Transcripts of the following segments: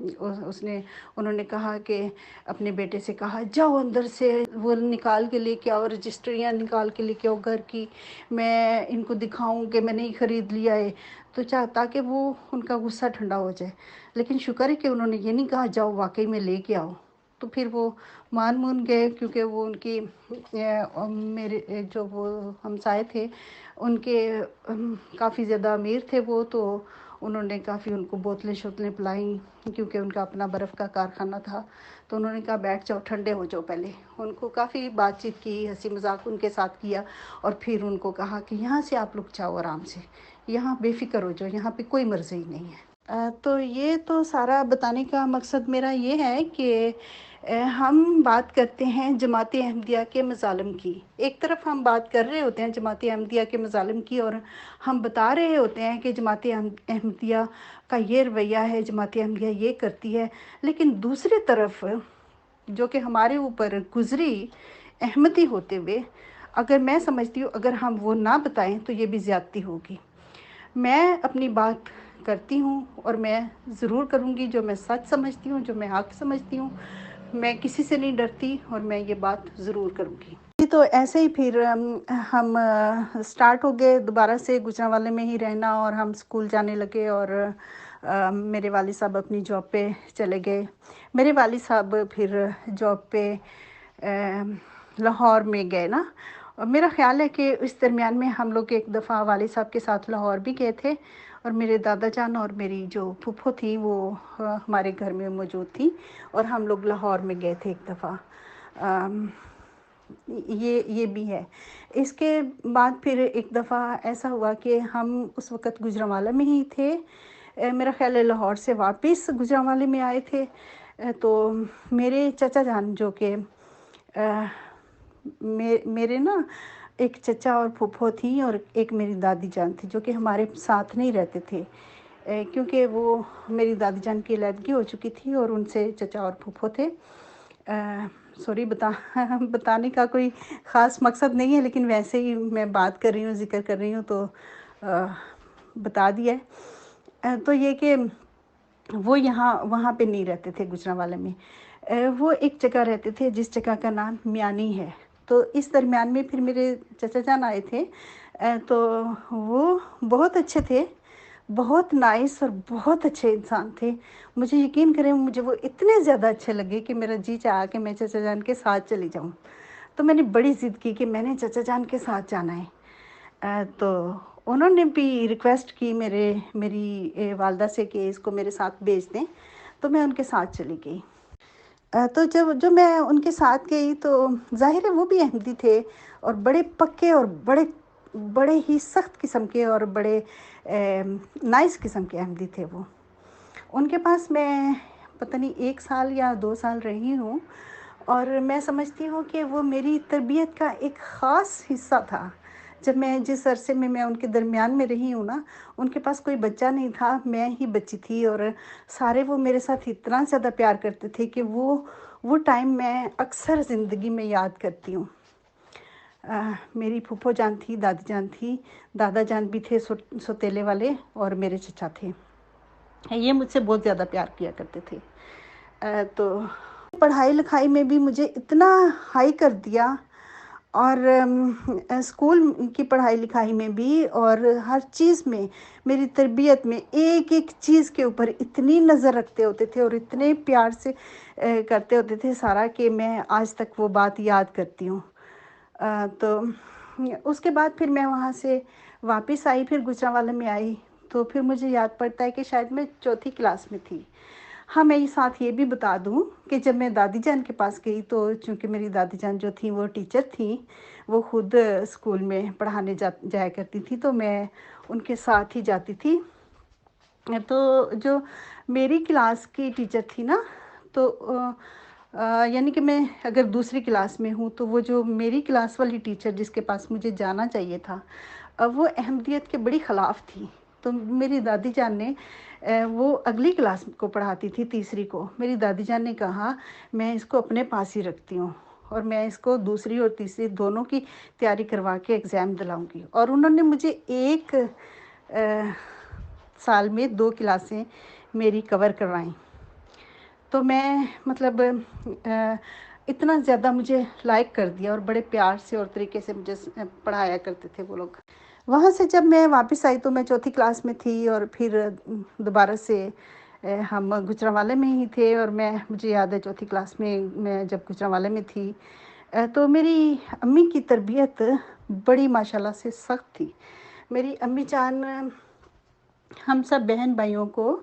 انہوں نے کہا کہ اپنے بیٹے سے کہا جاؤ اندر سے وہ نکال کے لے کے آؤ، رجسٹریاں نکال کے لے کے آؤ گھر کی، میں ان کو دکھاؤں کہ میں نے ہی خرید لیا ہے، تو تاکہ وہ ان کا غصہ ٹھنڈا ہو جائے۔ لیکن شکر ہے کہ انہوں نے یہ نہیں کہا جاؤ واقعی میں لے کے آؤ، تو پھر وہ مان گئے، کیونکہ وہ ان کی میرے جو وہ ہمسائے تھے ان کے کافی زیادہ امیر تھے وہ، تو انہوں نے کافی ان کو بوتلیں شوتلیں پلائیں، کیونکہ ان کا اپنا برف کا کارخانہ تھا، تو انہوں نے کہا بیٹھ جاؤ ٹھنڈے ہو جاؤ پہلے، ان کو کافی بات چیت کی، ہنسی مذاق ان کے ساتھ کیا، اور پھر ان کو کہا کہ یہاں سے آپ لوگ جاؤ آرام سے، یہاں بے فکر ہو جاؤ، یہاں پہ کوئی مرضی نہیں ہے۔ تو یہ تو سارا بتانے کا مقصد میرا یہ ہے کہ ہم بات کرتے ہیں جماعت احمدیہ کے مظالم کی، ایک طرف ہم بات کر رہے ہوتے ہیں جماعت احمدیہ کے مظالم کی، اور ہم بتا رہے ہوتے ہیں کہ جماعت احمدیہ کا یہ رویہ ہے، جماعت احمدیہ یہ کرتی ہے، لیکن دوسری طرف جو کہ ہمارے اوپر گزری احمدی ہوتے ہوئے، اگر میں سمجھتی ہوں اگر ہم وہ نہ بتائیں تو یہ بھی زیادتی ہوگی۔ میں اپنی بات کرتی ہوں اور میں ضرور کروں گی جو میں سچ سمجھتی ہوں، جو میں حق سمجھتی ہوں، میں کسی سے نہیں ڈرتی، اور میں یہ بات ضرور کروں گی۔ تو ایسے ہی پھر ہم سٹارٹ ہو گئے دوبارہ سے گوجرانوالے میں ہی رہنا، اور ہم اسکول جانے لگے، اور میرے والد صاحب اپنی جاب پہ چلے گئے۔ میرے والد صاحب پھر جاب پہ لاہور میں گئے نا، اور میرا خیال ہے کہ اس درمیان میں ہم لوگ ایک دفعہ والد صاحب کے ساتھ لاہور بھی گئے تھے، اور میرے دادا جان اور میری جو پھوپھو تھی وہ ہمارے گھر میں موجود تھی، اور ہم لوگ لاہور میں گئے تھے ایک دفعہ۔ یہ بھی ہے۔ اس کے بعد پھر ایک دفعہ ایسا ہوا کہ ہم اس وقت گوجرانوالہ میں ہی تھے، میرا خیال ہے لاہور سے واپس گوجرانوالے میں آئے تھے، تو میرے چچا جان جو کہ میرے نا ایک چچا اور پھوپھو تھی، اور ایک میری دادی جان تھی جو کہ ہمارے ساتھ نہیں رہتے تھے، کیونکہ وہ میری دادی جان کی علیحدگی ہو چکی تھی، اور ان سے چچا اور پھوپھو تھے۔ سوری بتانے کا کوئی خاص مقصد نہیں ہے، لیکن ویسے ہی میں بات کر رہی ہوں، ذکر کر رہی ہوں، تو بتا دیا ہے۔ تو یہ کہ وہ وہاں پہ نہیں رہتے تھے گوجرانوالے میں، وہ ایک جگہ رہتے تھے جس جگہ کا نام میانی ہے۔ تو اس درمیان میں پھر میرے چچا جان آئے تھے، تو وہ بہت اچھے تھے، بہت نائس اور بہت اچھے انسان تھے۔ مجھے یقین کریں مجھے وہ اتنے زیادہ اچھے لگے کہ میرا جی چاہا کہ میں چچا جان کے ساتھ چلی جاؤں، تو میں نے بڑی ضد کی کہ میں نے چچا جان کے ساتھ جانا ہے۔ تو انہوں نے بھی ریکویسٹ کی میری والدہ سے کہ اس کو میرے ساتھ بھیج دیں، تو میں ان کے ساتھ چلی گئی۔ تو جو میں ان کے ساتھ گئی تو ظاہر ہے وہ بھی احمدی تھے، اور بڑے پکے اور بڑے ہی سخت قسم کے اور بڑے نائس قسم کے احمدی تھے وہ۔ ان کے پاس میں پتہ نہیں 1 سال یا 2 سال رہی ہوں، اور میں سمجھتی ہوں کہ وہ میری تربیت کا ایک خاص حصہ تھا۔ جب میں جس عرصے میں ان کے درمیان میں رہی ہوں نا، ان کے پاس کوئی بچہ نہیں تھا، میں ہی بچی تھی، اور سارے وہ میرے ساتھ اتنا زیادہ پیار کرتے تھے کہ وہ ٹائم میں اکثر زندگی میں یاد کرتی ہوں۔ میری پھوپھو جان تھی، دادی جان تھی، دادا جان بھی تھے سوتیلے والے، اور میرے چچا تھے، یہ مجھ سے بہت زیادہ پیار کیا کرتے تھے۔ تو پڑھائی لکھائی میں بھی مجھے اتنا ہائی کر دیا، اور اسکول کی پڑھائی لکھائی میں بھی، اور ہر چیز میں میری تربیت میں ایک ایک چیز کے اوپر اتنی نظر رکھتے ہوتے تھے، اور اتنے پیار سے کرتے ہوتے تھے سارا، کہ میں آج تک وہ بات یاد کرتی ہوں۔ تو اس کے بعد پھر میں وہاں سے واپس آئی، پھر گوجرانوالے میں آئی، تو پھر مجھے یاد پڑتا ہے کہ شاید میں 4تھی کلاس میں تھی۔ ہاں، میں یہ ساتھ یہ بھی بتا دوں کہ جب میں دادی جان کے پاس گئی، تو چونکہ میری دادی جان جو تھیں وہ ٹیچر تھیں، وہ خود اسکول میں پڑھانے جایا کرتی تھی، تو میں ان کے ساتھ ہی جاتی تھی۔ تو جو میری کلاس کی ٹیچر تھی نا، تو یعنی کہ میں اگر دوسری کلاس میں ہوں، تو وہ جو میری کلاس والی ٹیچر جس کے پاس مجھے جانا چاہیے تھا، وہ احمدیت کے بڑی خلاف تھی۔ تو میری دادی جان نے وہ اگلی کلاس کو پڑھاتی تھی، تیسری کو، میری دادی جان نے کہا میں اس کو اپنے پاس ہی رکھتی ہوں، اور میں اس کو دوسری اور تیسری دونوں کی تیاری کروا کے ایگزام دلاؤں گی۔ اور انہوں نے مجھے ایک سال میں 2 کلاسیں میری کور کروائیں۔ تو میں مطلب اتنا زیادہ مجھے لائک کر دیا اور بڑے پیار سے اور طریقے سے مجھے پڑھایا کرتے تھے وہ لوگ۔ وہاں سے جب میں واپس آئی تو میں چوتھی کلاس میں تھی، اور پھر دوبارہ سے ہم گجرانوالے میں ہی تھے، اور مجھے یاد ہے چوتھی کلاس میں جب گجرانوالے میں تھی تو میری امی کی تربیت بڑی ماشاءاللہ سے سخت تھی۔ میری امی جان ہم سب بہن بھائیوں کو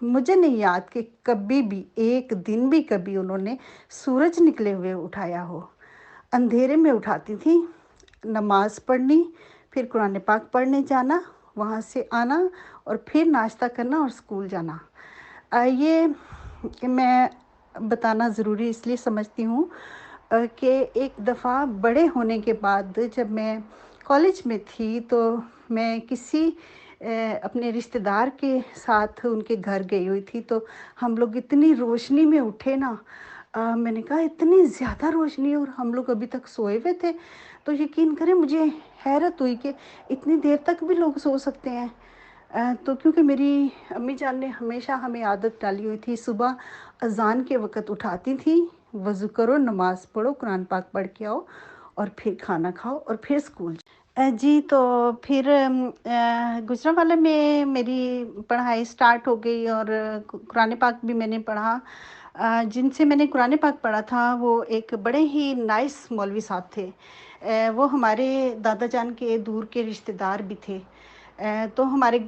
مجھے نہیں یاد کہ کبھی بھی ایک دن بھی کبھی انہوں نے سورج نکلے ہوئے اٹھایا ہو۔ اندھیرے میں اٹھاتی تھیں، نماز پڑھنی، پھر قرآن پاک پڑھنے جانا، وہاں سے آنا اور پھر ناشتہ کرنا اور اسکول جانا۔ یہ میں بتانا ضروری اس لیے سمجھتی ہوں کہ ایک دفعہ بڑے ہونے کے بعد جب میں کالج میں تھی تو میں کسی اپنے رشتہ دار کے ساتھ ان کے گھر گئی ہوئی تھی، تو ہم لوگ اتنی روشنی میں اٹھے نا، میں نے کہا اتنی زیادہ روشنی اور ہم لوگ ابھی تک سوئے ہوئے تھے، تو یقین کریں مجھے حیرت ہوئی کہ اتنی دیر تک بھی لوگ سو سکتے ہیں۔ تو کیونکہ میری امی جان نے ہمیشہ ہمیں عادت ڈالی ہوئی تھی، صبح اذان کے وقت اٹھاتی تھیں، وضو کرو، نماز پڑھو، قرآن پاک پڑھ کے آؤ اور پھر کھانا کھاؤ اور پھر اسکول جی۔ تو پھر گجرانوالے میں میری پڑھائی سٹارٹ ہو گئی اور قرآن پاک بھی میں نے پڑھا۔ جن سے میں نے قرآن پاک پڑھا تھا وہ ایک بڑے ہی نائس مولوی صاحب تھے، وہ ہمارے دادا جان کے دور کے رشتہ دار بھی تھے، تو ہمارے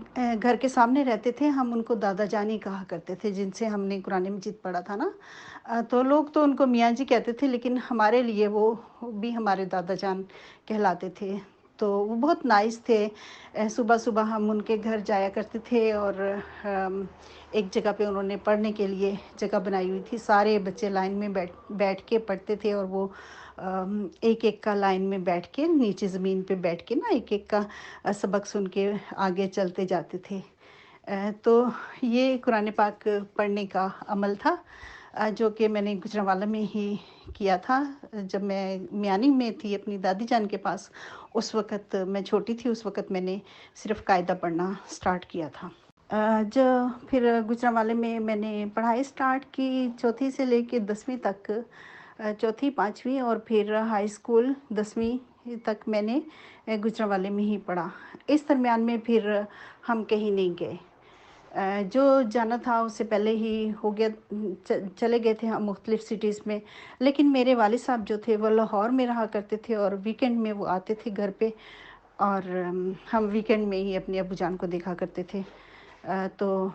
گھر کے سامنے رہتے تھے، ہم ان کو دادا جان ہی کہا کرتے تھے جن سے ہم نے قرآن مجید پڑھا تھا نا۔ تو لوگ تو ان کو میاں جی کہتے تھے، لیکن ہمارے لیے وہ بھی ہمارے دادا جان کہلاتے تھے۔ تو وہ بہت نائس تھے، صبح صبح ہم ان کے گھر جایا کرتے تھے، اور ایک جگہ پہ انہوں نے پڑھنے کے لیے جگہ بنائی ہوئی تھی، سارے بچے لائن میں بیٹھ کے پڑھتے تھے، اور وہ ایک ایک کا لائن میں بیٹھ کے نیچے زمین پہ بیٹھ کے نا ایک ایک کا سبق سن کے آگے چلتے جاتے تھے۔ تو یہ قرآن پاک پڑھنے کا عمل تھا جو کہ میں نے گجرانوالہ میں ہی کیا تھا۔ جب میں میانی میں تھی اپنی دادی جان کے پاس، اس وقت میں چھوٹی تھی، اس وقت میں نے صرف قاعدہ پڑھنا سٹارٹ کیا تھا۔ جو پھر گجرانوالے میں نے پڑھائی سٹارٹ کی چوتھی سے لے کے 10ویں تک، چوتھی 5ویں اور پھر ہائی اسکول 10ویں تک میں نے گجرانوالے میں ہی پڑھا۔ اس درمیان میں پھر ہم کہیں نہیں گئے، جو جانا تھا اس سے پہلے ہی ہو گیا، چلے گئے تھے ہم مختلف سٹیز میں، لیکن میرے والد صاحب جو تھے وہ لاہور میں رہا کرتے تھے، اور ویکنڈ میں وہ آتے تھے گھر پہ، اور ہم ویکنڈ میں ہی اپنے ابو جان کو دیکھا کرتے تھے۔ تو